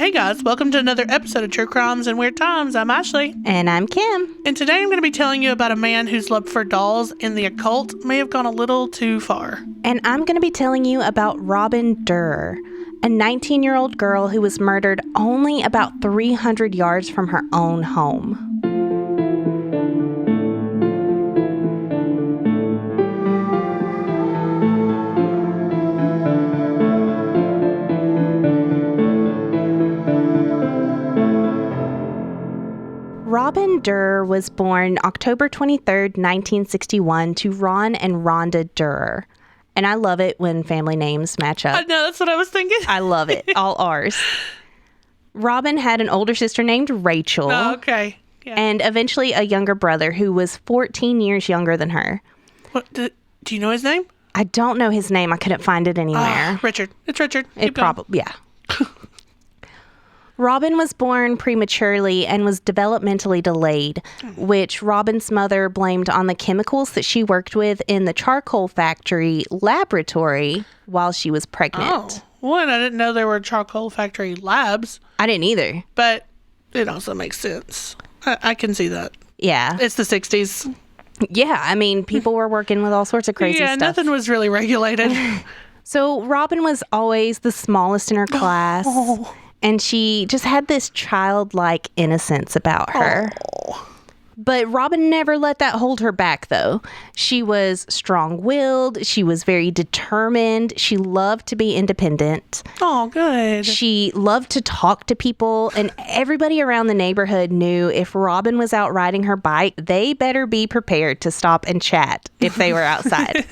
Hey guys, welcome to another episode of True Crimes and Weird Times. I'm Ashley. And I'm Kim. And today I'm going to be telling you about a man whose love for dolls and the occult may have gone a little too far. And I'm going to be telling you about Robin Durrer, a 19-year-old girl who was murdered only about 300 yards from her own home. Robin Durrer was born October 23rd, 1961 to Ron and Rhonda Durrer. And I love it when family names match up. I know, that's what I was thinking. I love it. All R's. Robin had an older sister named Rachel. Oh, okay. Yeah. And eventually a younger brother who was 14 years younger than her. What, do you know his name? I don't know his name. I couldn't find it anywhere. Richard. It's Richard. It probably, yeah. Robin was born prematurely and was developmentally delayed, which Robin's mother blamed on the chemicals that she worked with in the charcoal factory laboratory while she was pregnant. Oh, one, I didn't know there were charcoal factory labs. I didn't either. But it also makes sense. I can see that. Yeah. It's the 60s. Yeah, I mean, people were working with all sorts of crazy stuff. Yeah, nothing was really regulated. So Robin was always the smallest in her class. Oh. And she just had this childlike innocence about her. Oh. But Robin never let that hold her back, though. She was strong-willed. She was very determined. She loved to be independent. Oh, good. She loved to talk to people. And everybody around the neighborhood knew if Robin was out riding her bike, they better be prepared to stop and chat if they were outside.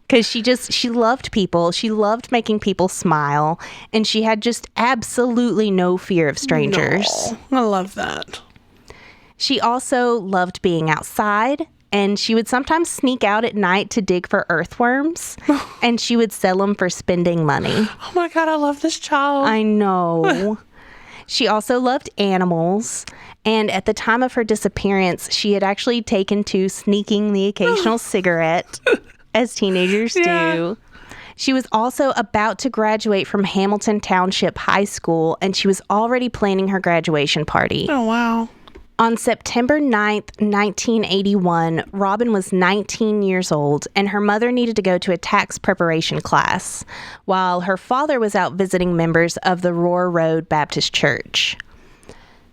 Because she loved people. She loved making people smile. And she had just absolutely no fear of strangers. No, I love that. She also loved being outside. And she would sometimes sneak out at night to dig for earthworms. And she would sell them for spending money. Oh my God, I love this child. I know. She also loved animals. And at the time of her disappearance, she had actually taken to sneaking the occasional cigarette. As teenagers do. She was also about to graduate from Hamilton Township High School, and she was already planning her graduation party. Oh, wow. On September 9th, 1981, Robin was 19 years old, and her mother needed to go to a tax preparation class, while her father was out visiting members of the Roar Road Baptist Church.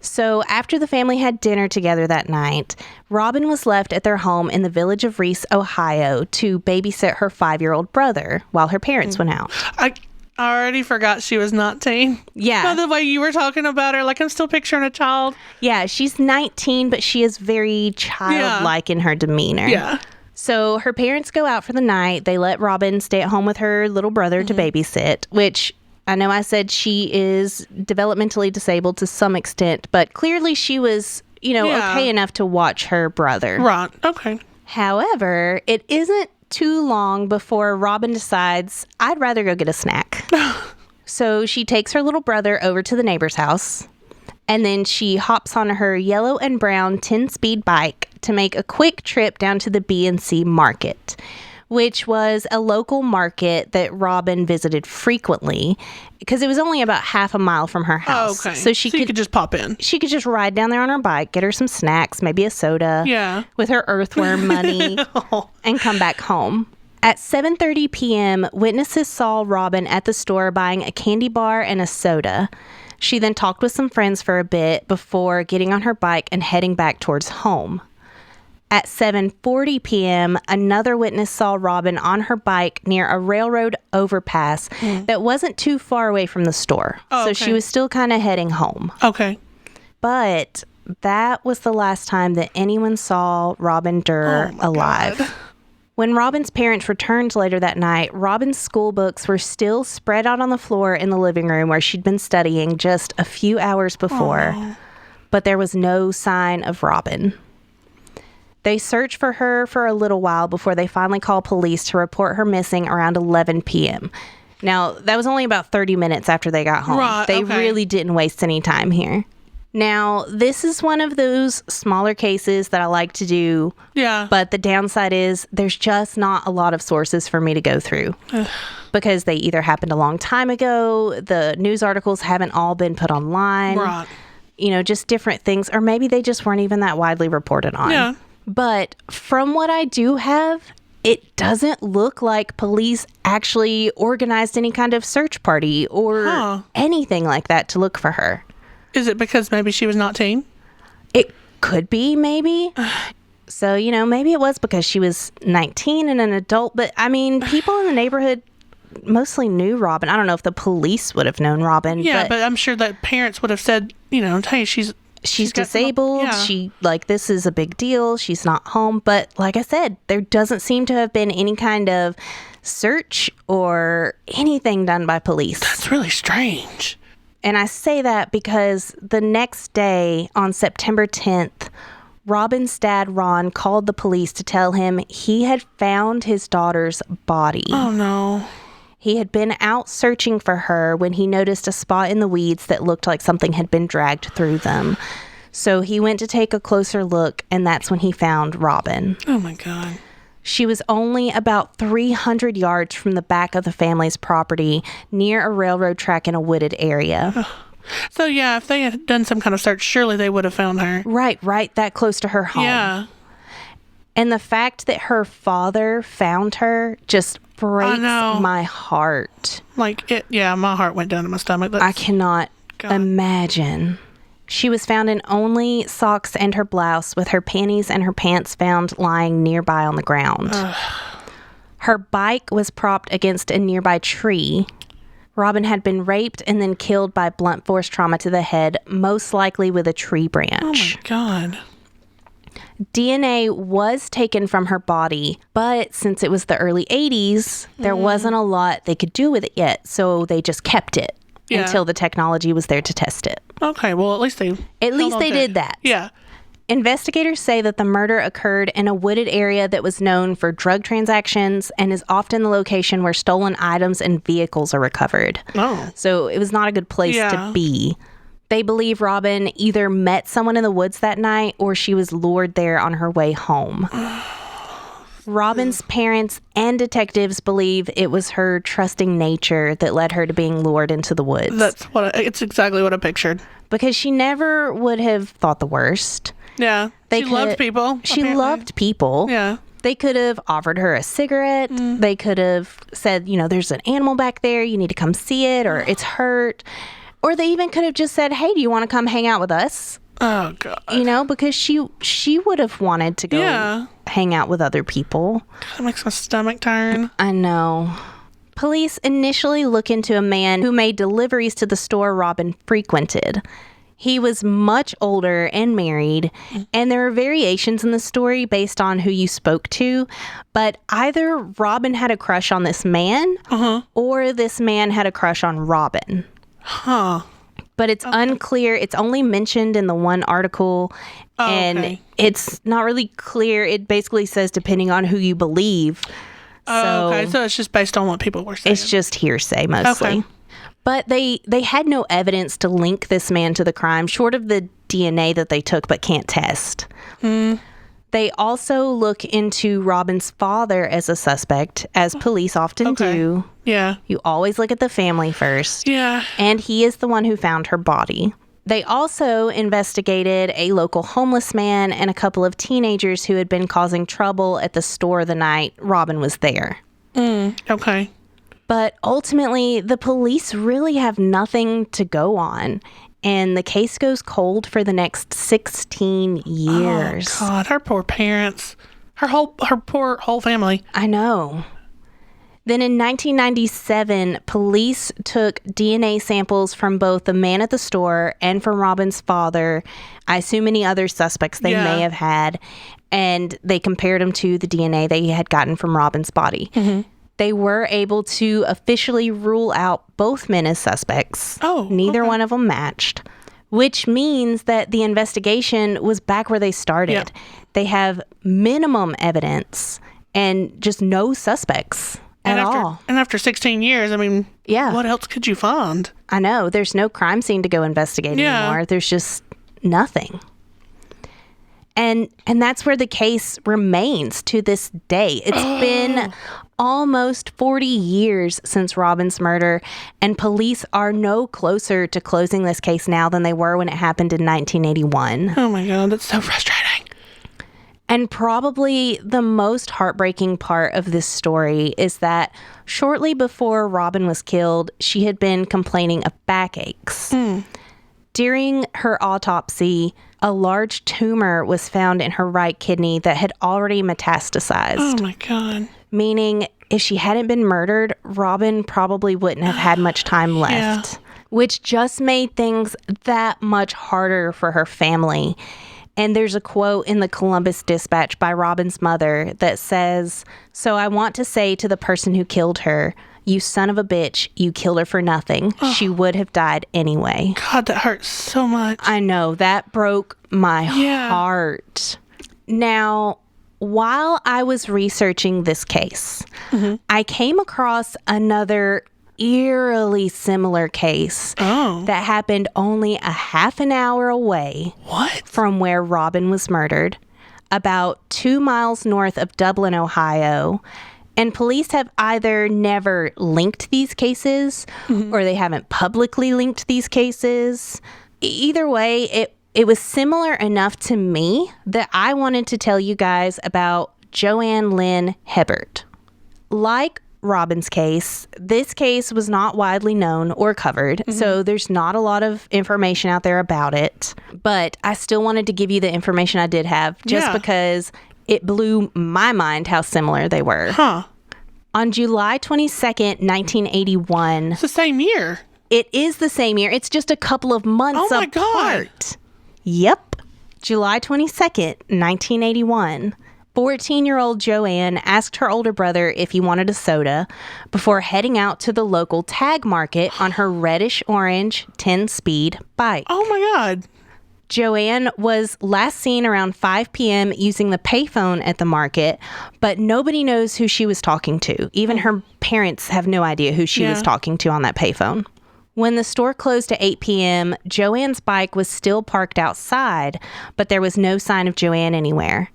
So after the family had dinner together that night, Robin was left at their home in the village of Reese, Ohio, to babysit her 5-year-old brother while her parents went out. I already forgot she was 19. Yeah. By the way you were talking about her, like I'm still picturing a child. Yeah, she's 19, but she is very childlike in her developmental. Yeah. So her parents go out for the night. They let Robin stay at home with her little brother to babysit, which I know I said she is developmentally disabled to some extent, but clearly she was, okay enough to watch her brother. Right. Okay. However, it isn't too long before Robin decides, I'd rather go get a snack. So she takes her little brother over to the neighbor's house, and then she hops on her yellow and brown 10-speed bike to make a quick trip down to the B&C Market, which was a local market that Robin visited frequently because it was only about half a mile from her house. Oh, okay. So she could just pop in. She could just ride down there on her bike, get her some snacks, maybe a soda. Yeah. With her earthworm money and come back home. At 7:30 p.m., witnesses saw Robin at the store buying a candy bar and a soda. She then talked with some friends for a bit before getting on her bike and heading back towards home. At 7:40 p.m., another witness saw Robin on her bike near a railroad overpass that wasn't too far away from the store. Oh, so okay. she was still kind of heading home. Okay. But that was the last time that anyone saw Robin Durrer alive. God. When Robin's parents returned later that night, Robin's school books were still spread out on the floor in the living room where she'd been studying just a few hours before. But there was no sign of Robin. They searched for her for a little while before they finally called police to report her missing around 11 p.m. Now, that was only about 30 minutes after they got home. Right, they okay. really didn't waste any time here. Now, this is one of those smaller cases that I like to do. Yeah. But the downside is there's just not a lot of sources for me to go through. Because they either happened a long time ago, the news articles haven't all been put online. Right. You know, just different things. Or maybe they just weren't even that widely reported on. Yeah. But from what I do have, it doesn't look like police actually organized any kind of search party or anything like that to look for her. Is it because maybe she was not teen? It could be, maybe. So, you know, maybe it was because she was 19 and an adult. But, I mean, people in the neighborhood mostly knew Robin. I don't know if the police would have known Robin. Yeah, but I'm sure that parents would have said, you know, hey, she's disabled. This is a big deal. She's not home. But like I said, there doesn't seem to have been any kind of search or anything done by police. That's really strange. And I say that because the next day, on September 10th, Robin's dad, Ron, called the police to tell him he had found his daughter's body. Oh, no. He had been out searching for her when he noticed a spot in the weeds that looked like something had been dragged through them. So he went to take a closer look, and that's when he found Robin. Oh, my God. She was only about 300 yards from the back of the family's property near a railroad track in a wooded area. So, yeah, if they had done some kind of search, surely they would have found her. Right that close to her home. Yeah. And the fact that her father found her just breaks my heart. My heart went down to my stomach. I cannot imagine. She was found in only socks and her blouse, with her panties and her pants found lying nearby on the ground. Her bike was propped against a nearby tree. Robin had been raped and then killed by blunt force trauma to the head, most likely with a tree branch. Oh, my God. DNA was taken from her body, but since it was the early 80s, there wasn't a lot they could do with it yet, so they just kept it until the technology was there to test it. Okay, well, at least they did that. Yeah. Investigators say that the murder occurred in a wooded area that was known for drug transactions and is often the location where stolen items and vehicles are recovered. Oh. So it was not a good place to be. They believe Robin either met someone in the woods that night or she was lured there on her way home. Robin's parents and detectives believe it was her trusting nature that led her to being lured into the woods. It's exactly what I pictured. Because she never would have thought the worst. Yeah. She loved people. Loved people. Yeah. They could have offered her a cigarette. They could have said, there's an animal back there. You need to come see it, or it's hurt. Or they even could have just said, hey, do you want to come hang out with us? Oh, God. Because she would have wanted to go hang out with other people. That makes my stomach turn. I know. Police initially look into a man who made deliveries to the store Robin frequented. He was much older and married, and there are variations in the story based on who you spoke to, but either Robin had a crush on this man, or this man had a crush on Robin. But it's unclear. It's only mentioned in the one article, and it's not really clear. It basically says depending on who you believe. So it's just based on what people were saying. It's just hearsay mostly. Okay. But they had no evidence to link this man to the crime, short of the DNA that they took but can't test. They also look into Robin's father as a suspect, as police often do. Yeah. You always look at the family first. Yeah. And he is the one who found her body. They also investigated a local homeless man and a couple of teenagers who had been causing trouble at the store the night Robin was there. Okay. But ultimately, the police really have nothing to go on. And the case goes cold for the next 16 years. Oh, God. Her poor parents. Her poor whole family. I know. Then in 1997, police took DNA samples from both the man at the store and from Robin's father, I assume any other suspects they may have had, and they compared them to the DNA they had gotten from Robin's body. They were able to officially rule out both men as suspects. Neither one of them matched, which means that the investigation was back where they started. Yeah. They have minimum evidence and just no suspects at all. And after 16 years, I mean, what else could you find? I know. There's no crime scene to go investigate anymore. There's just nothing. And that's where the case remains to this day. It's been almost 40 years since Robin's murder, and police are no closer to closing this case now than they were when it happened in 1981. Oh my God, that's so frustrating. And probably the most heartbreaking part of this story is that shortly before Robin was killed, she had been complaining of backaches. During her autopsy, a large tumor was found in her right kidney that had already metastasized. Oh my God. Meaning, if she hadn't been murdered, Robin probably wouldn't have had much time left. Which just made things that much harder for her family. And there's a quote in the Columbus Dispatch by Robin's mother that says, "So I want to say to the person who killed her, you son of a bitch, you killed her for nothing. She would have died anyway." God, that hurts so much. I know, that broke my heart. Now, while I was researching this case, I came across another eerily similar case that happened only a half an hour away from where Robin was murdered, about 2 miles north of Dublin, Ohio. And police have either never linked these cases or they haven't publicly linked these cases. Either way, it was similar enough to me that I wanted to tell you guys about Joanne Lynn Hebert. Like Robin's case, this case was not widely known or covered, so there's not a lot of information out there about it. But I still wanted to give you the information I did have just because it blew my mind how similar they were. On July 22nd, 1981. It's the same year. It is the same year. It's just a couple of months apart. God. Yep. July 22nd, 1981. 14-year-old Joanne asked her older brother if he wanted a soda before heading out to the local tag market on her reddish-orange 10-speed bike. Oh my God. Joanne was last seen around 5 p.m. using the payphone at the market, but nobody knows who she was talking to. Even her parents have no idea who she was talking to on that payphone. When the store closed at 8 p.m., Joanne's bike was still parked outside, but there was no sign of Joanne anywhere.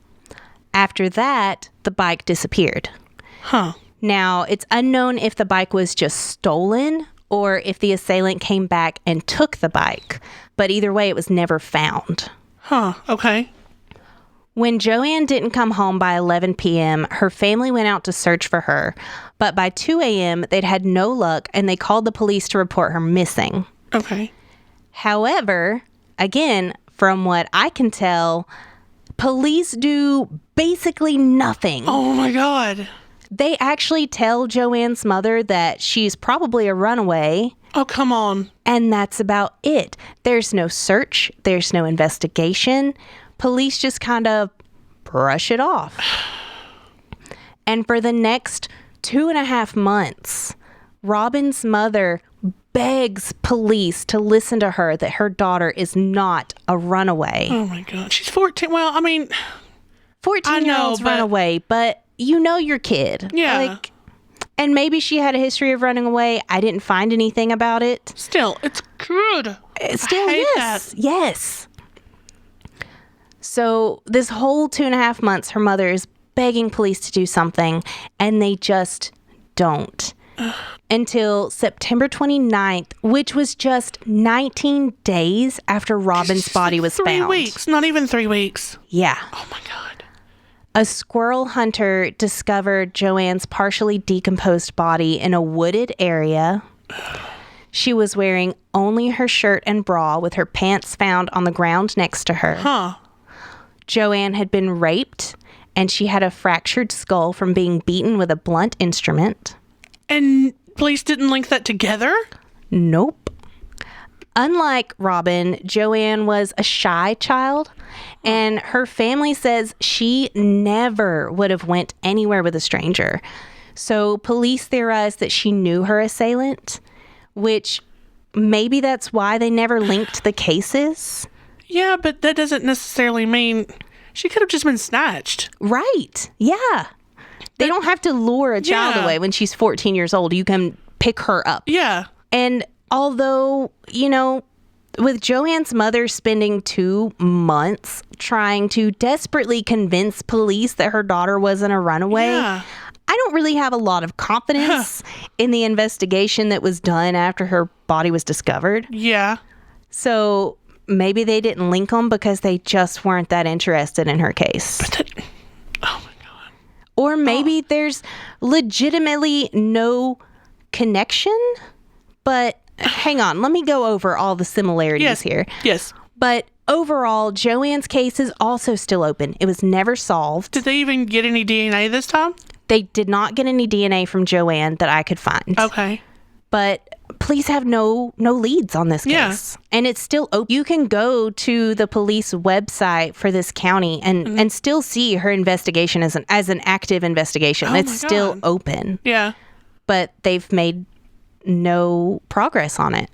After that, the bike disappeared. Now, it's unknown if the bike was just stolen or if the assailant came back and took the bike. But either way, it was never found. Okay. When Joanne didn't come home by 11 p.m., her family went out to search for her. But by 2 a.m., they'd had no luck, and they called the police to report her missing. Okay. However, again, from what I can tell, police do basically nothing. Oh my God. They actually tell Joanne's mother that she's probably a runaway. Oh, come on. And that's about it. There's no search. There's no investigation. Police just kind of brush it off. And for the next 2.5 months, Robin's mother begs police to listen to her that her daughter is not a runaway. Oh my God. She's 14. Well, I mean, 14-year-olds run away, but you know your kid. Yeah. And maybe she had a history of running away. I didn't find anything about it. Still, it's good. Still, I hate yes. that. Yes. So this whole 2.5 months, her mother is begging police to do something, and they just don't. Until September 29th, which was just 19 days after Robin's body was found. 3 weeks. Not even 3 weeks. Yeah. Oh my God. A squirrel hunter discovered Joanne's partially decomposed body in a wooded area. She was wearing only her shirt and bra with her pants found on the ground next to her. Joanne had been raped, and she had a fractured skull from being beaten with a blunt instrument. And police didn't link that together? Nope. Unlike Robin, Joanne was a shy child, and her family says she never would have went anywhere with a stranger. So police theorized that she knew her assailant, which maybe that's why they never linked the cases. Yeah, but that doesn't necessarily mean she could have just been snatched. Right. Yeah. They don't have to lure a child away when she's 14 years old. You can pick her up. Yeah. And although, with Joanne's mother spending 2 months trying to desperately convince police that her daughter wasn't a runaway, Yeah. I don't really have a lot of confidence in the investigation that was done after her body was discovered. Yeah. So maybe they didn't link them because they just weren't that interested in her case. Oh my God. Or maybe there's legitimately no connection. But hang on, let me go over all the similarities here. Yes. But overall, Joanne's case is also still open. It was never solved. Did they even get any DNA this time? They did not get any DNA from Joanne that I could find. Okay. But police have no leads on this case. Yeah. And it's still open. You can go to the police website for this county and still see her investigation as an active investigation. It's still open. Yeah. But they've made no progress on it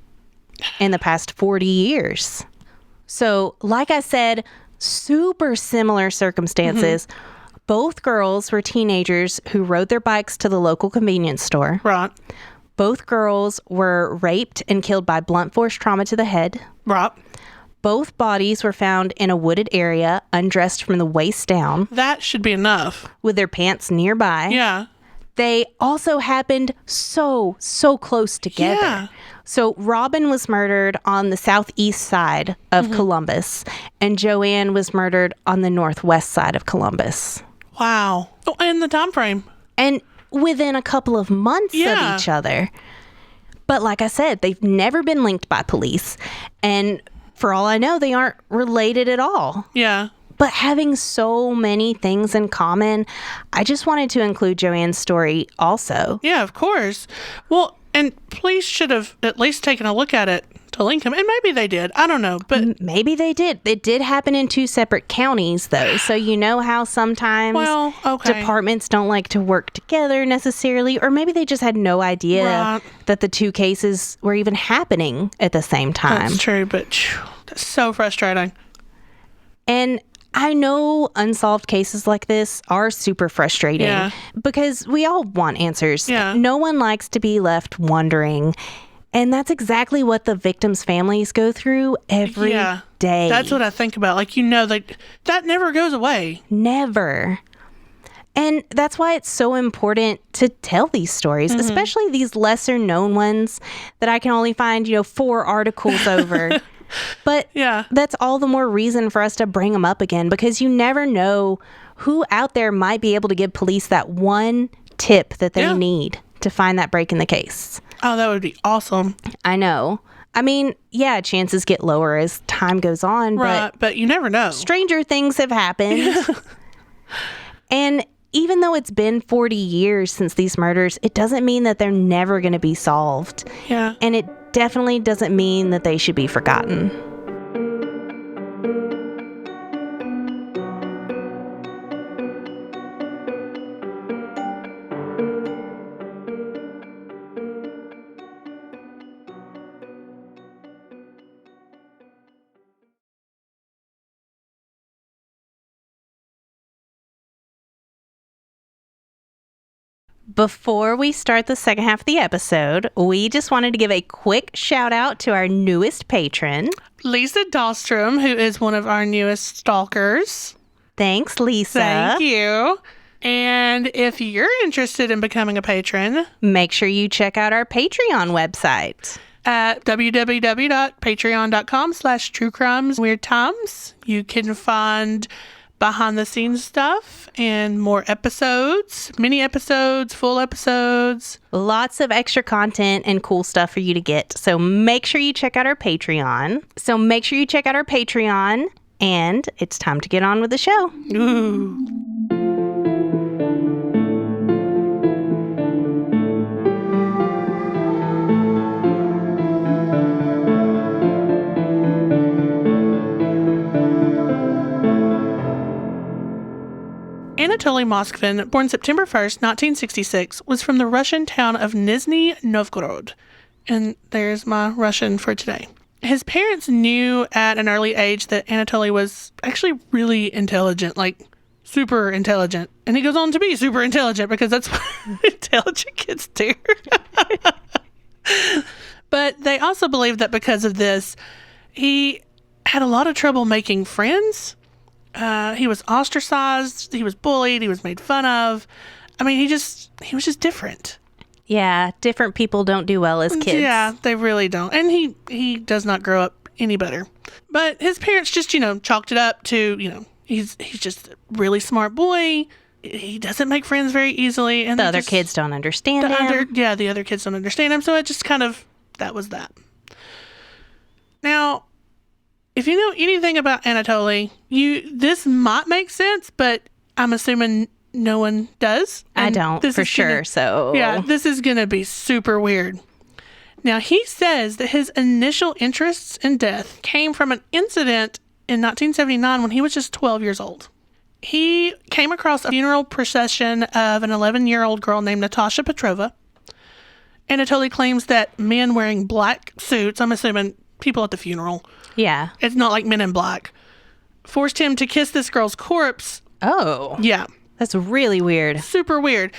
in the past 40 years. So, like I said, super similar circumstances. Both girls were teenagers who rode their bikes to the local convenience store. Right. Both girls were raped and killed by blunt force trauma to the head. Right. Both bodies were found in a wooded area, undressed from the waist down, That should be enough. with their pants nearby. Yeah. They also happened so close together. Yeah. So Robin was murdered on the southeast side of Columbus, and Joanne was murdered on the northwest side of Columbus. Wow. Oh, and the time frame. And within a couple of months Yeah. of each other. But like I said, they've never been linked by police. And for all I know, they aren't related at all. Yeah. But having so many things in common, I just wanted to include Joanne's story also. Yeah, of course. Well, and police should have at least taken a look at it to link him. And maybe they did. I don't know. But Maybe they did. It did happen in 2 separate counties, though. So you know how sometimes Well, okay. departments don't like to work together necessarily, or maybe they just had no idea Right. that the 2 cases were even happening at the same time. that's true, but that's so frustrating. And I know unsolved cases like this are super frustrating Yeah. because we all want answers. Yeah. No one likes to be left wondering. And that's exactly what the victims' families go through every day. That's what I think about. Like, that never goes away. Never. And that's why it's so important to tell these stories, especially these lesser known ones that I can only find, 4 articles over. But Yeah. that's all the more reason for us to bring them up again, because you never know who out there might be able to give police that one tip that they need to find that break in the case. Oh, that would be awesome. I know. I mean, yeah, chances get lower as time goes on, Right. But you never know. but stranger things have happened. And even though it's been 40 years since these murders, it doesn't mean that they're never going to be solved. Yeah. And it definitely doesn't mean that they should be forgotten. Before we start the second half of the episode, we just wanted to give a quick shout out to our newest patron. Lisa Dahlstrom, who is one of our newest stalkers. Thanks, Lisa. Thank you. And if you're interested in becoming a patron, Make sure you check out our Patreon website. at www.patreon.com/truecrimesweirdtimes, you can find behind the scenes stuff and more episodes, mini episodes, full episodes. Lots of extra content and cool stuff for you to get. So make sure you check out our Patreon. And it's time to get on with the show. Ooh. Anatoly Moskvin, born September 1st, 1966, was from the Russian town of Nizhny Novgorod. And there's my Russian for today. His parents knew at an early age that Anatoly was actually really intelligent, like super intelligent. And he goes on to be super intelligent because that's what intelligent kids do. But they also believed that because of this, He had a lot of trouble making friends. He was ostracized. He was bullied. He was made fun of. I mean, he was just different. Yeah, different people don't do well as kids. Yeah, they really don't. And he does not grow up any better. But his parents just, chalked it up to, he's just a really smart boy. He doesn't make friends very easily. And the other kids don't understand him. The other kids don't understand him. So it just that was that. Now, if you know anything about Anatoly, this might make sense, but I'm assuming no one does. I don't, for sure, so... Yeah, this is going to be super weird. Now, he says that his initial interests in death came from an incident in 1979 when he was just 12 years old. He came across a funeral procession of an 11-year-old girl named Natasha Petrova. Anatoly claims that men wearing black suits, I'm assuming people at the funeral. Yeah. It's not like Men in Black. Forced him to kiss this girl's corpse. Oh. Yeah. That's really weird. Super weird.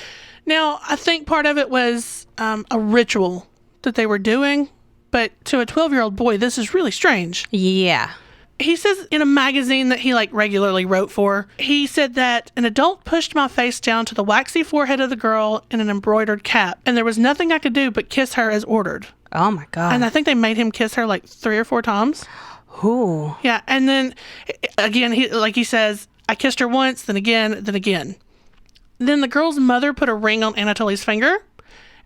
Now, I think part of it was a ritual that they were doing, but to a 12-year-old boy, this is really strange. Yeah. He says in a magazine that he regularly wrote for, he said that an adult pushed my face down to the waxy forehead of the girl in an embroidered cap, and there was nothing I could do but kiss her as ordered. Oh my God. And I think they made him kiss her 3 or 4 times. Ooh. Yeah, and then again, he says, I kissed her once, then again, then again. Then the girl's mother put a ring on Anatoly's finger,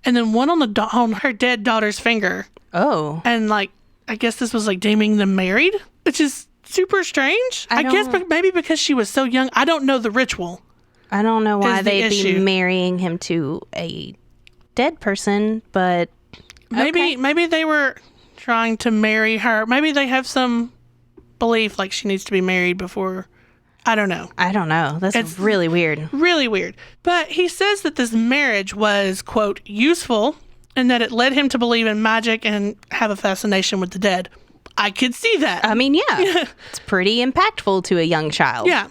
and then one on her dead daughter's finger. Oh. And I guess this was deeming them married, which is super strange. I guess maybe because she was so young. I don't know the ritual. I don't know why they'd be marrying him to a dead person, but maybe they were trying to marry her. Maybe they have some belief she needs to be married before. I don't know. That's really weird. Really weird. But he says that this marriage was, quote, useful, and that it led him to believe in magic and have a fascination with the dead. I could see that. I mean, yeah. It's pretty impactful to a young child. Yeah.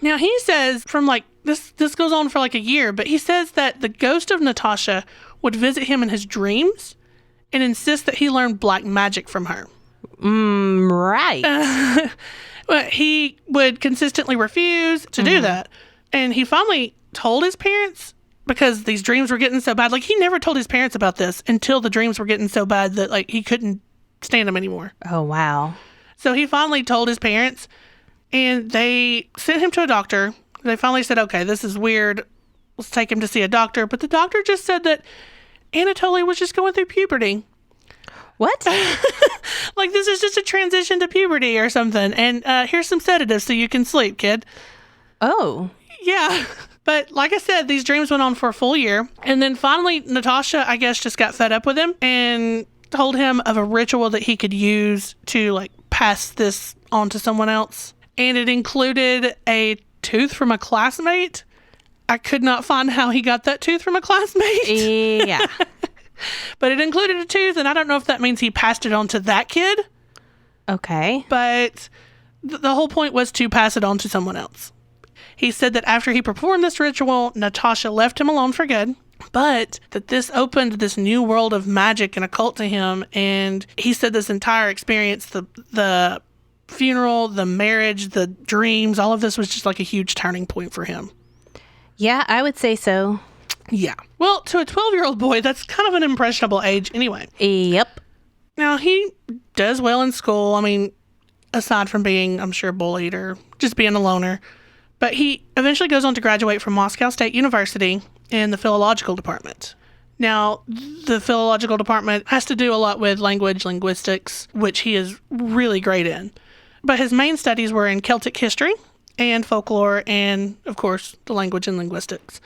Now, he says from this goes on for a year, but he says that the ghost of Natasha would visit him in his dreams and insist that he learn black magic from her. Right. But he would consistently refuse to do that. And he finally told his parents because these dreams were getting so bad. He never told his parents about this until the dreams were getting so bad that he couldn't stand them anymore. Oh, wow. So he finally told his parents, and they sent him to a doctor. They finally said, okay, this is weird. Let's take him to see a doctor. But the doctor just said that Anatoly was just going through puberty. What? This is just a transition to puberty or something. And here's some sedatives so you can sleep, kid. Oh. Yeah. But like I said, these dreams went on for a full year. And then finally, Natasha, I guess, just got fed up with him and told him of a ritual that he could use to pass this on to someone else. And it included a tooth from a classmate. I could not find how he got that tooth from a classmate. Yeah. But it included a tooth, and I don't know if that means he passed it on to that kid. Okay. But the whole point was to pass it on to someone else. He said that after he performed this ritual, Natasha left him alone for good, but that this opened this new world of magic and occult to him. And he said this entire experience, the funeral, the marriage, the dreams, all of this was just a huge turning point for him. Yeah, I would say so. Yeah. Well, to a 12-year-old boy, that's kind of an impressionable age anyway. Yep. Now, he does well in school. I mean, aside from being, I'm sure, bullied or just being a loner. But he eventually goes on to graduate from Moscow State University in the philological department. Now, the philological department has to do a lot with linguistics, which he is really great in. But his main studies were in Celtic history and folklore and, of course, the language and linguistics.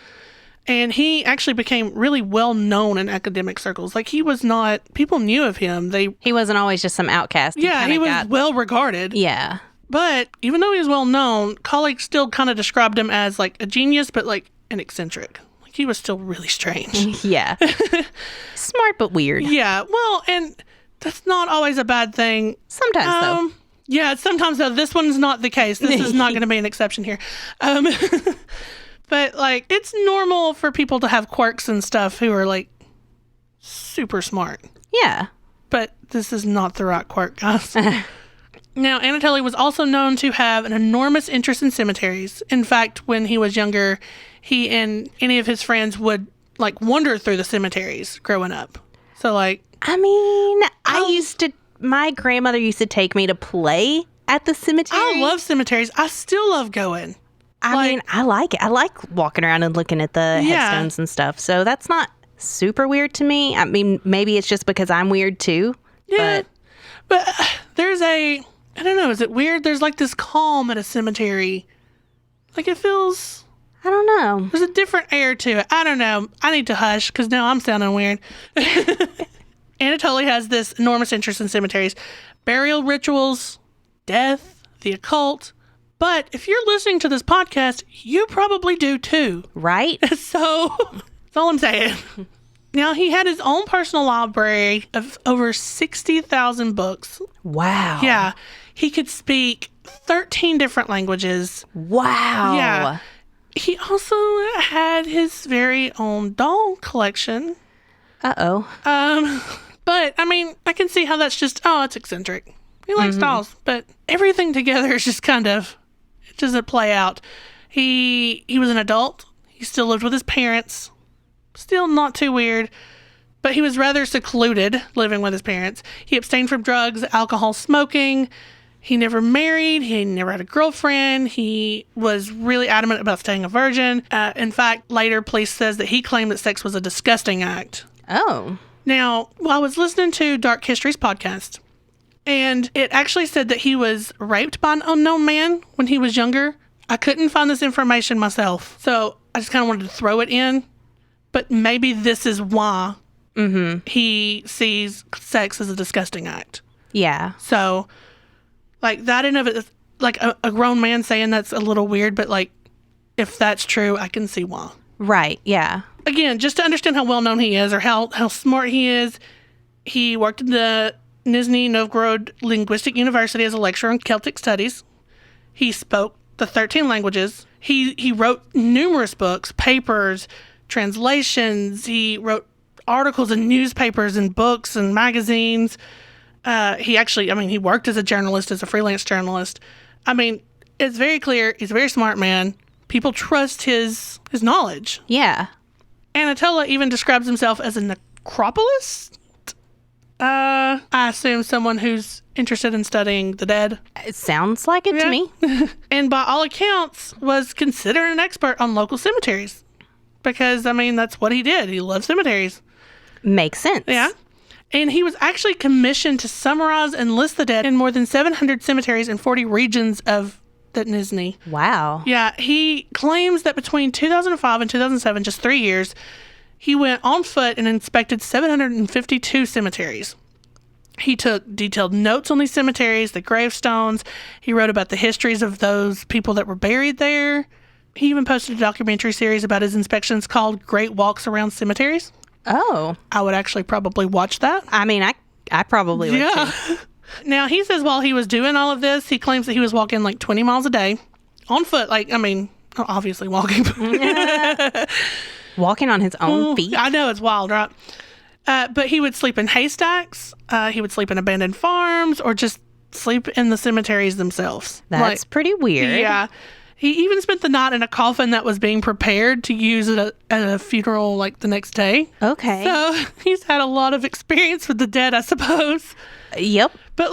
And he actually became really well known in academic circles. He was not, people knew of him. He wasn't always just some outcast. He was well regarded. Yeah. But even though he was well known, colleagues still kind of described him as a genius, but an eccentric. He was still really strange. Yeah. Smart but weird. Yeah. Well, and that's not always a bad thing. Sometimes though. Yeah, sometimes though. This one's not the case. This is not going to be an exception here. But it's normal for people to have quirks and stuff who are super smart. Yeah. but this is not the right quirk, guys. Now, Anatoly was also known to have an enormous interest in cemeteries. In fact, when he was younger, he and any of his friends would, like, wander through the cemeteries growing up. So, like... I mean, my grandmother used to take me to play at the cemetery. I love cemeteries. I still love going. I mean, I like it. I like walking around and looking at the headstones and stuff. So that's not super weird to me. I mean, maybe it's just because I'm weird too. Yeah. But there's I don't know, is it weird? There's like this calm at a cemetery. Like it feels... I don't know. There's a different air to it. I don't know. I need to hush because now I'm sounding weird. Anatoly has this enormous interest in cemeteries, burial rituals, death, the occult. But if you're listening to this podcast, you probably do too. Right? So that's all I'm saying. Now, he had his own personal library of over 60,000 books. Wow. Yeah. He could speak 13 different languages. Wow. Yeah. He also had his very own doll collection. Uh-oh. But, I mean, I can see how that's just, it's eccentric. He likes dolls. But everything together is just kind of, it doesn't play out. He was an adult. He still lived with his parents. Still not too weird. But he was rather secluded living with his parents. He abstained from drugs, alcohol, smoking. He never married. He never had a girlfriend. He was really adamant about staying a virgin. In fact, later police says that he claimed that sex was a disgusting act. Oh. Now, I was listening to Dark History's podcast, and it actually said that he was raped by an unknown man when he was younger. I couldn't find this information myself, so I just kind of wanted to throw it in. But maybe this is why he sees sex as a disgusting act. Yeah. So, like, that in of it, like, a grown man saying that's a little weird, but, like, if that's true, I can see why. Right, yeah. Again, just to understand how well-known he is or how smart he is, he worked at the Nizhny Novgorod Linguistic University as a lecturer in Celtic studies. He spoke the 13 languages. He wrote numerous books, papers, translations. He wrote articles in newspapers and books and magazines. He worked as a journalist, as a freelance journalist. I mean, it's very clear he's a very smart man. People trust his knowledge. Yeah. Anatoly even describes himself as a necropolist. I assume someone who's interested in studying the dead. It sounds like it to me. And by all accounts, was considered an expert on local cemeteries. Because, I mean, that's what he did. He loved cemeteries. Makes sense. Yeah. And he was actually commissioned to summarize and list the dead in more than 700 cemeteries in 40 regions of the Nizhny. Wow. Yeah, he claims that between 2005 and 2007, just 3 years, he went on foot and inspected 752 cemeteries. He took detailed notes on these cemeteries, the gravestones. He wrote about the histories of those people that were buried there. He even posted a documentary series about his inspections called Great Walks Around Cemeteries. Oh. I would actually probably watch that. I mean, I probably would too. Now, he says while he was doing all of this, he claims that he was walking like 20 miles a day on foot. Like, I mean, obviously walking. Walking on his own feet. I know, it's wild, right? But he would sleep in haystacks. He would sleep in abandoned farms or just sleep in the cemeteries themselves. That's pretty weird. Yeah. He even spent the night in a coffin that was being prepared to use at a funeral like the next day. Okay. So he's had a lot of experience with the dead, I suppose. Yep. But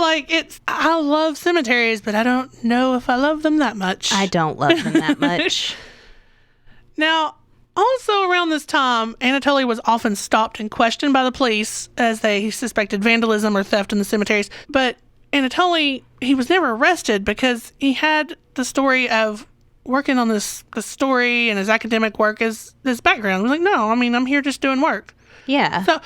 I love cemeteries, but I don't know if I love them that much. I don't love them that much. Now, also around this time, Anatoly was often stopped and questioned by the police as they suspected vandalism or theft in the cemeteries. But Anatoly, he was never arrested because he had the story of working on the story and his academic work as his background. He was like, no, I mean, I'm here just doing work. Yeah. So,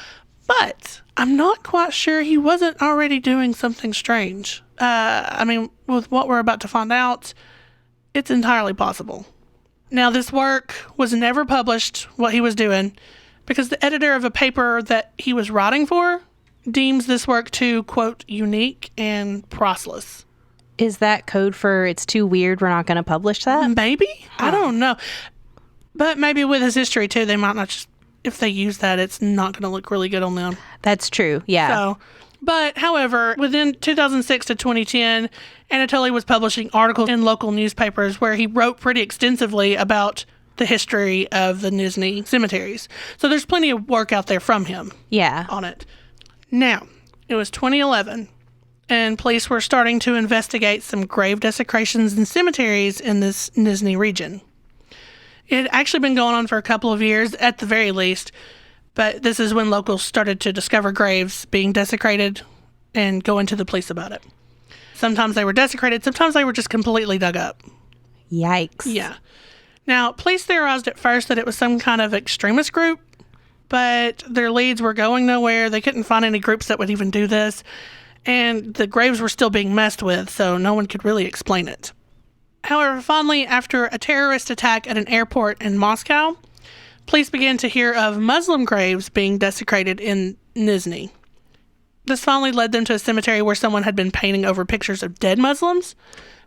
but I'm not quite sure he wasn't already doing something strange. I mean, with what we're about to find out, it's entirely possible. Now, this work was never published, what he was doing, because the editor of a paper that he was writing for deems this work too, quote, unique and priceless. Is that code for it's too weird, we're not going to publish that? Maybe? Huh. I don't know. But maybe with his history, too, they might not just... If they use that, it's not going to look really good on them. That's true, yeah. So, But, however, within 2006 to 2010, Anatoly was publishing articles in local newspapers where he wrote pretty extensively about the history of the Nizhny cemeteries. So there's plenty of work out there from him on it. Now, it was 2011, and police were starting to investigate some grave desecrations in cemeteries in this Nizhny region. It had actually been going on for a couple of years, at the very least, but this is when locals started to discover graves being desecrated and going to the police about it. Sometimes they were desecrated, sometimes they were just completely dug up. Yikes. Yeah. Now, police theorized at first that it was some kind of extremist group, but their leads were going nowhere. They couldn't find any groups that would even do this, and the graves were still being messed with, so no one could really explain it. However, finally, after a terrorist attack at an airport in Moscow, police began to hear of Muslim graves being desecrated in Nizhny. This finally led them to a cemetery where someone had been painting over pictures of dead Muslims,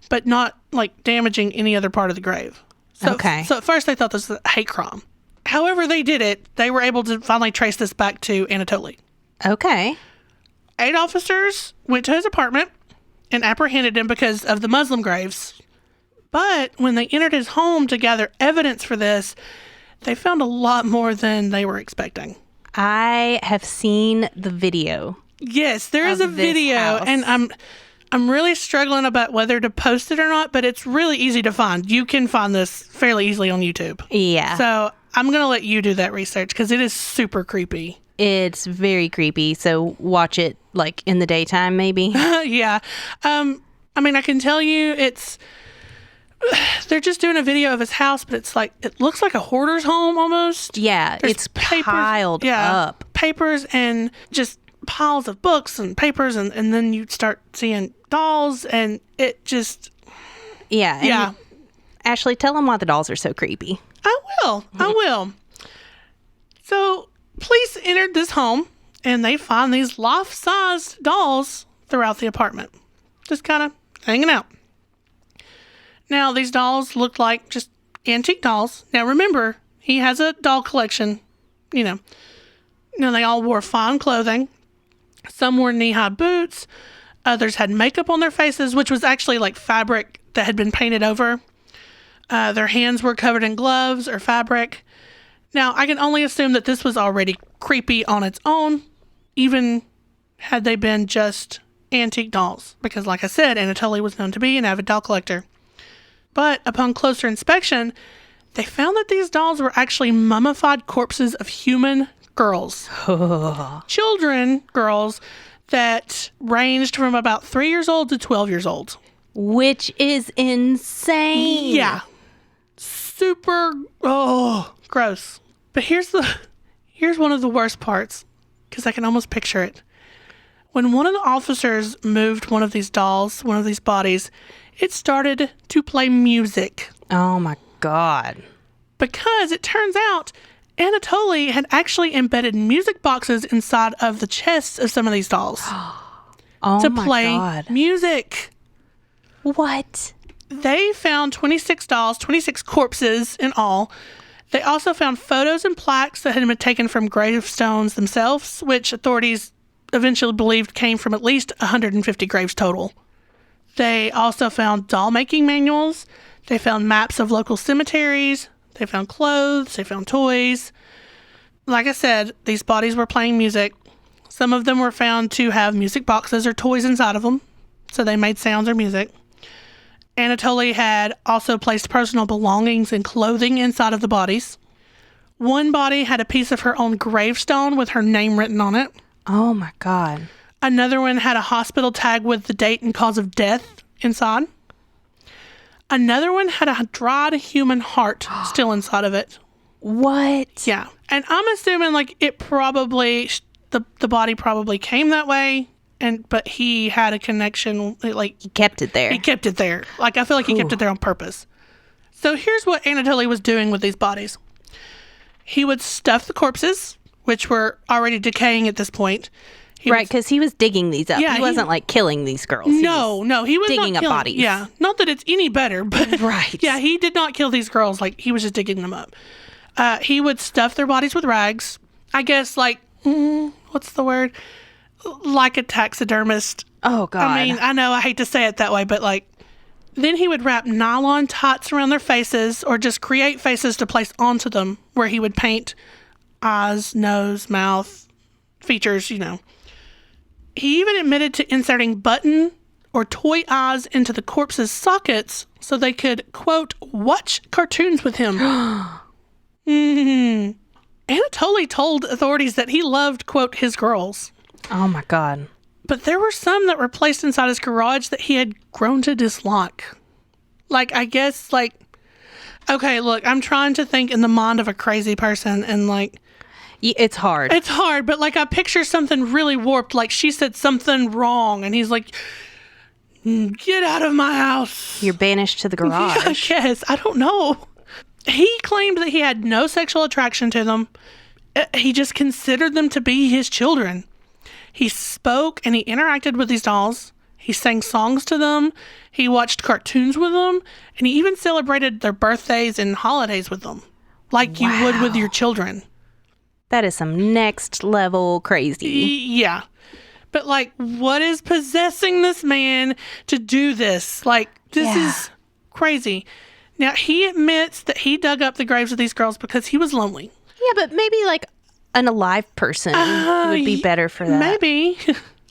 but not, damaging any other part of the grave. So at first they thought this was a hate crime. However they did it, they were able to finally trace this back to Anatoly. Okay. 8 officers went to his apartment and apprehended him because of the Muslim graves. But when they entered his home to gather evidence for this, they found a lot more than they were expecting. I have seen the video. Yes, there is a video, house. and I'm really struggling about whether to post it or not, but it's really easy to find. You can find this fairly easily on YouTube. Yeah. So I'm going to let you do that research because it is super creepy. It's very creepy, so watch it, in the daytime, maybe. Yeah. I can tell you they're just doing a video of his house, but it looks like a hoarder's home almost. Yeah, There's it's piled up. Papers and just piles of books and papers, and then you start seeing dolls, and it just... Yeah. Yeah. Ashley, tell them why the dolls are so creepy. I will. So, police entered this home, and they find these life-sized dolls throughout the apartment. Just kind of hanging out. Now, these dolls look like just antique dolls. Now, remember, he has a doll collection. They all wore fine clothing. Some wore knee-high boots. Others had makeup on their faces, which was actually fabric that had been painted over. Their hands were covered in gloves or fabric. Now, I can only assume that this was already creepy on its own, even had they been just antique dolls. Because, like I said, Anatoly was known to be an avid doll collector. But upon closer inspection, they found that these dolls were actually mummified corpses of human girls. Girls that ranged from about 3 years old to 12 years old. Which is insane. Yeah. Super, gross. But here's one of the worst parts, because I can almost picture it. When one of the officers moved one of these dolls, one of these bodies, it started to play music. Oh my God. Because it turns out Anatoly had actually embedded music boxes inside of the chests of some of these dolls to play music. What? They found 26 dolls, 26 corpses in all. They also found photos and plaques that had been taken from gravestones themselves, which authorities eventually believed came from at least 150 graves total. They also found doll-making manuals. They found maps of local cemeteries. They found clothes. They found toys. Like I said, these bodies were playing music. Some of them were found to have music boxes or toys inside of them, so they made sounds or music. Anatoly had also placed personal belongings and clothing inside of the bodies. One body had a piece of her own gravestone with her name written on it. Oh my God. Another one had a hospital tag with the date and cause of death inside. Another one had a dried human heart still inside of it. What? Yeah. And I'm assuming it probably, the body probably came that way, but he had a connection. He kept it there. He kept it there. I feel like he kept it there on purpose. So here's what Anatoly was doing with these bodies. He would stuff the corpses, which were already decaying at this point. Because he was digging these up. Yeah, he wasn't killing these girls. No, he was digging not up bodies. Yeah, not that it's any better, but right. Yeah, he did not kill these girls. He was just digging them up. He would stuff their bodies with rags. I guess what's the word? like a taxidermist. Oh, God. I mean, I know I hate to say it that way, but like, then he would wrap nylon tights around their faces or just create faces to place onto them, where he would paint eyes, nose, mouth, features, you know. He even admitted to inserting button or toy eyes into the corpse's sockets so they could, quote, watch cartoons with him. Anatoly told authorities that he loved, quote, his girls. Oh, my God. But there were some that were placed inside his garage that he had grown to dislike. Like, I guess, like, okay, look, I'm trying to think in the mind of a crazy person, and, like... It's hard. It's hard, but, like, I picture something really warped, like she said something wrong, and he's like, get out of my house. You're banished to the garage. I guess. I don't know. He claimed that he had no sexual attraction to them. He just considered them to be his children. He spoke and he interacted with these dolls. He sang songs to them. He watched cartoons with them. And he even celebrated their birthdays and holidays with them. Like you would with your children. That is some next level crazy. Yeah. But like, what is possessing this man to do this? Like, this is crazy. Now, he admits that he dug up the graves of these girls because he was lonely. Yeah, but maybe like an alive person would be better for that. Maybe.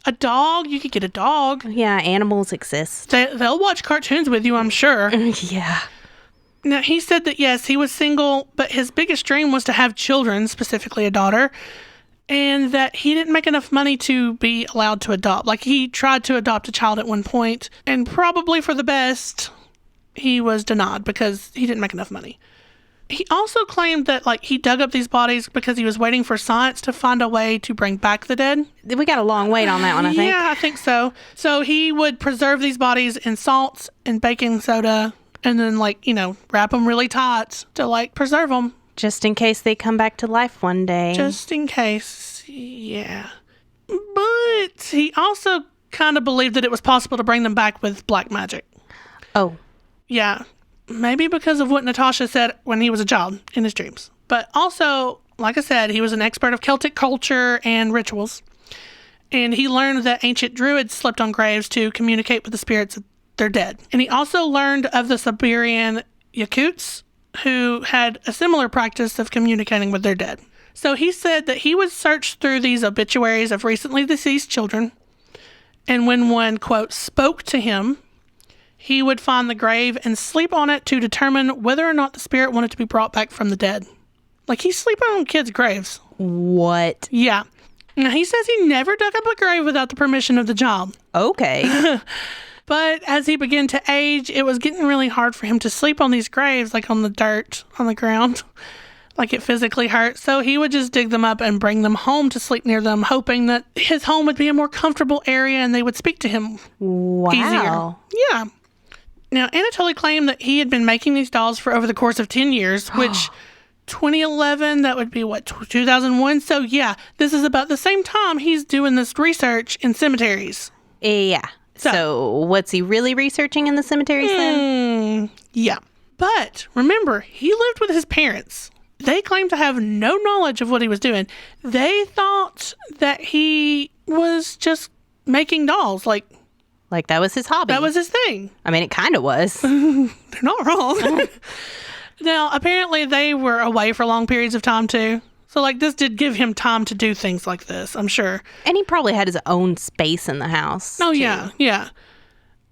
A dog. You could get a dog. Yeah, animals exist. They'll watch cartoons with you, I'm sure. Yeah. Now, he said that, yes, he was single, but his biggest dream was to have children, specifically a daughter, and that he didn't make enough money to be allowed to adopt. Like, he tried to adopt a child at one point, and probably for the best, he was denied because he didn't make enough money. He also claimed that, like, he dug up these bodies because he was waiting for science to find a way to bring back the dead. We got a long wait on that one, I think. Yeah, I think so. So he would preserve these bodies in salts and baking soda and then, like, you know, wrap them really tight to, like, preserve them. Just in case they come back to life one day. Just in case, yeah. But he also kind of believed that it was possible to bring them back with black magic. Oh. Yeah. Maybe because of what Natasha said when he was a child in his dreams. But also, like I said, he was an expert of Celtic culture and rituals. And he learned that ancient druids slept on graves to communicate with the spirits of their dead. And he also learned of the Siberian Yakuts, who had a similar practice of communicating with their dead. So he said that he would search through these obituaries of recently deceased children. And when one, quote, spoke to him, he would find the grave and sleep on it to determine whether or not the spirit wanted to be brought back from the dead. Like, he's sleeping on kids' graves. What? Yeah. Now, he says he never dug up a grave without the permission of the child. Okay. But as he began to age, it was getting really hard for him to sleep on these graves, like on the dirt, on the ground. Like, it physically hurt. So he would just dig them up and bring them home to sleep near them, hoping that his home would be a more comfortable area and they would speak to him easier. Yeah. Now, Anatoly claimed that he had been making these dolls for over the course of 10 years, which 2011, that would be, 2001? So, yeah, this is about the same time he's doing this research in cemeteries. Yeah. So what's he really researching in the cemeteries then? Yeah. But remember, he lived with his parents. They claimed to have no knowledge of what he was doing. They thought that he was just making dolls, like that was his hobby. That was his thing. I mean, it kind of was. They're not wrong. Now, apparently they were away for long periods of time, too. So, like, this did give him time to do things like this, I'm sure. And he probably had his own space in the house. Oh, too. yeah.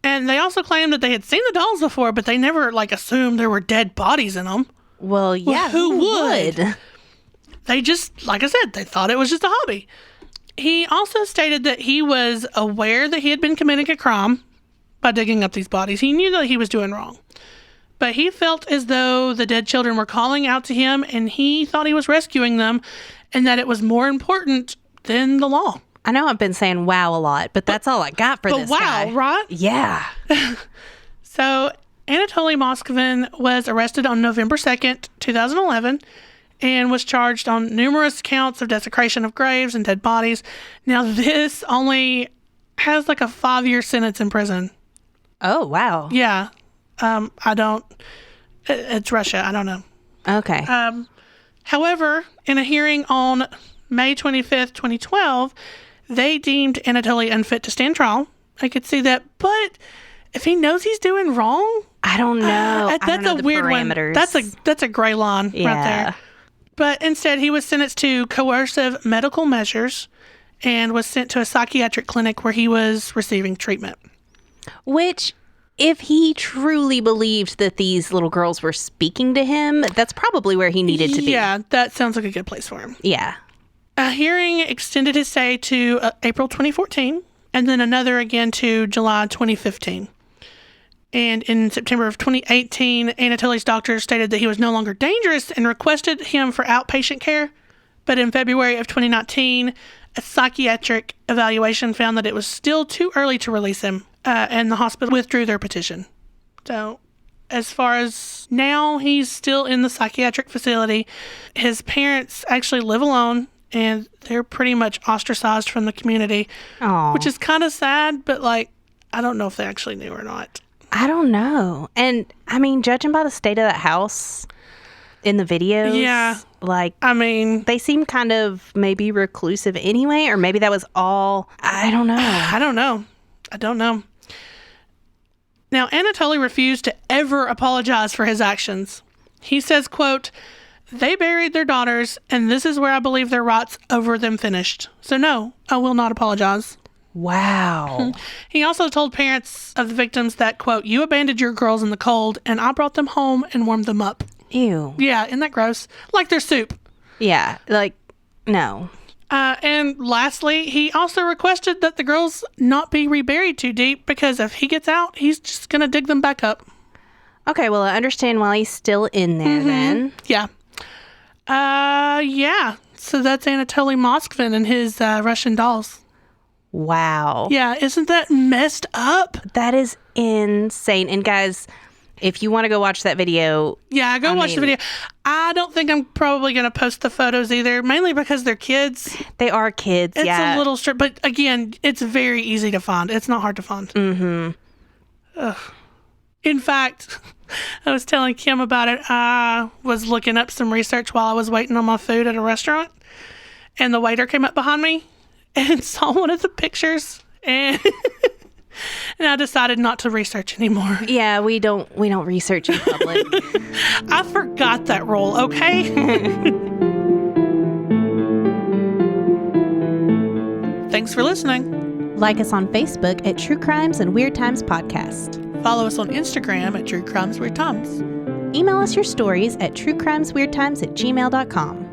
And they also claimed that they had seen the dolls before, but they never, like, assumed there were dead bodies in them. Well, yeah, who would? They just, like I said, they thought it was just a hobby. He also stated that he was aware that he had been committing a crime by digging up these bodies. He knew that he was doing wrong. But he felt as though the dead children were calling out to him, and he thought he was rescuing them, and that it was more important than the law. I know I've been saying wow a lot, but that's all I got for this guy. Wow, right? Yeah. So Anatoly Moskvin was arrested on November 2nd, 2011, and was charged on numerous counts of desecration of graves and dead bodies. Now, this only has like a 5-year sentence in prison. Oh, wow. Yeah. It's Russia. I don't know. Okay. However, in a hearing on May 25th, 2012, They deemed Anatoly unfit to stand trial. I could see that. But if he knows he's doing wrong, I don't know. That's a weird parameters. one. That's a gray line right there. But instead, he was sentenced to coercive medical measures and was sent to a psychiatric clinic where he was receiving treatment. Which, if he truly believed that these little girls were speaking to him, that's probably where he needed to be. Yeah, that sounds like a good place for him. Yeah. A hearing extended his stay to April 2014, and then another again to July 2015. And in September of 2018, Anatoly's doctor stated that he was no longer dangerous and requested him for outpatient care. But in February of 2019, a psychiatric evaluation found that it was still too early to release him, and the hospital withdrew their petition. So as far as now, he's still in the psychiatric facility. His parents actually live alone, and they're pretty much ostracized from the community, which is kind of sad, but like, I don't know if they actually knew or not. I don't know. And I mean, judging by the state of that house in the videos, like, I mean, they seem kind of maybe reclusive anyway, or maybe that was all, I don't know. I don't know. Now, Anatoly refused to ever apologize for his actions. He says, quote, "They buried their daughters, and this is where I believe their rights over them finished. So no, I will not apologize." Wow. He also told parents of the victims that, quote, "You abandoned your girls in the cold, and I brought them home and warmed them up." Ew. Yeah, isn't that gross? Like their soup. Yeah, like, no. And lastly, he also requested that the girls not be reburied too deep because if he gets out, he's just going to dig them back up. Okay, well, I understand why he's still in there then. Yeah. Yeah. So that's Anatoly Moskvin and his Russian dolls. Wow. Yeah, isn't that messed up? That is insane. And guys, if you want to go watch that video. Yeah, watch the video. I don't think I'm probably going to post the photos either, mainly because they're kids. They are kids, It's a little strict, but again, it's very easy to find. It's not hard to find. Mm-hmm. Ugh. In fact, I was telling Kim about it. I was looking up some research while I was waiting on my food at a restaurant, and the waiter came up behind me and saw one of the pictures, and and I decided not to research anymore. Yeah, we don't research in public. I forgot that rule, okay? Thanks for listening. Like us on Facebook at True Crimes and Weird Times Podcast. Follow us on Instagram at True Crimes Weird Times. Email us your stories at truecrimesweirdtimes@gmail.com.